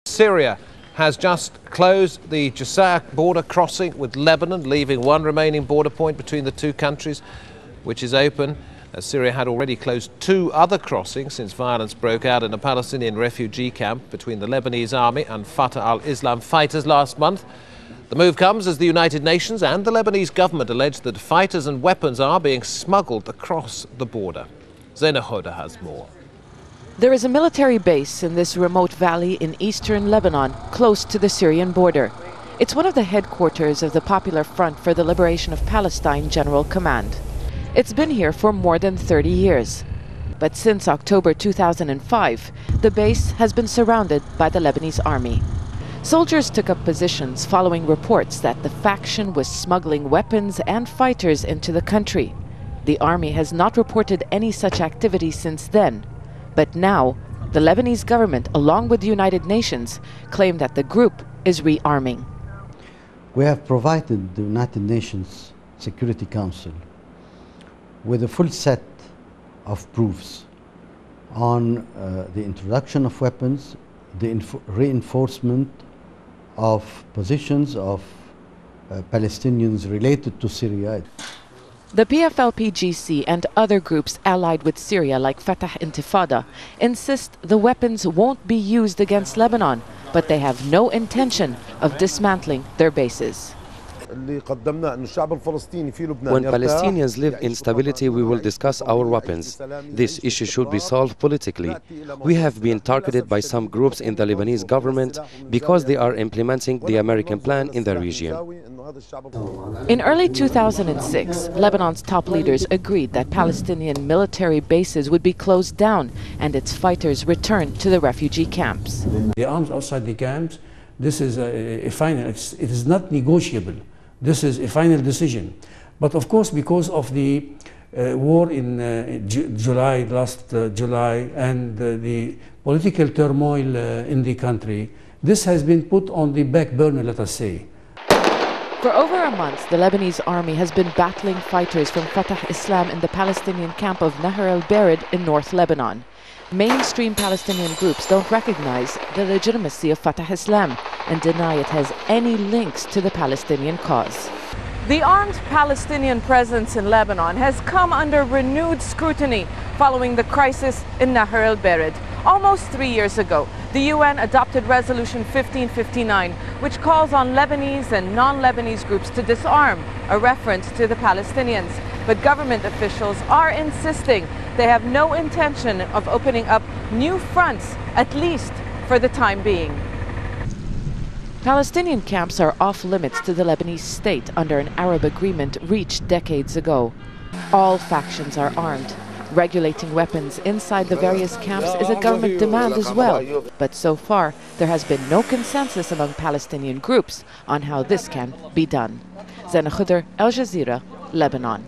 Syria has just closed the Jazeera border crossing with Lebanon, leaving one remaining border point between the two countries, which is open. Syria had already closed two other crossings since violence broke out in a Palestinian refugee camp between the Lebanese army and Fatah al-Islam fighters last month. The move comes as the United Nations and the Lebanese government allege that fighters and weapons are being smuggled across the border. Ziena Khodr has more. There is a military base in this remote valley in eastern Lebanon, close to the Syrian border. It's one of the headquarters of the Popular Front for the Liberation of Palestine General Command. It's been here for more than 30 years. But since October 2005, the base has been surrounded by the Lebanese army. Soldiers took up positions following reports that the faction was smuggling weapons and fighters into the country. The army has not reported any such activity since then. But now, the Lebanese government, along with the United Nations, claim that the group is rearming. We have provided the United Nations Security Council with a full set of proofs on the introduction of weapons, the reinforcement of positions of Palestinians related to Syria. The PFLP-GC and other groups allied with Syria like Fatah Intifada insist the weapons won't be used against Lebanon, but they have no intention of dismantling their bases. When Palestinians live in stability, we will discuss our weapons. This issue should be solved politically. We have been targeted by some groups in the Lebanese government because they are implementing the American plan in the region. In early 2006, Lebanon's top leaders agreed that Palestinian military bases would be closed down and its fighters returned to the refugee camps. The arms outside the camps, this is a final, it is not negotiable. This is a final decision. But of course, because of the war in last July, and the political turmoil in the country, this has been put on the back burner, let us say. For over a month, the Lebanese army has been battling fighters from Fatah Islam in the Palestinian camp of Nahr el-Bared in North Lebanon. Mainstream Palestinian groups don't recognize the legitimacy of Fatah Islam and deny it has any links to the Palestinian cause. The armed Palestinian presence in Lebanon has come under renewed scrutiny following the crisis in Nahr el-Bared. Almost 3 years ago, the UN adopted Resolution 1559, which calls on Lebanese and non-Lebanese groups to disarm, a reference to the Palestinians. But government officials are insisting they have no intention of opening up new fronts, at least for the time being. Palestinian camps are off limits to the Lebanese state under an Arab agreement reached decades ago. All factions are armed. Regulating weapons inside the various camps is a government demand as well. But so far, there has been no consensus among Palestinian groups on how this can be done. Ziena Khodr, Al Jazeera, Lebanon.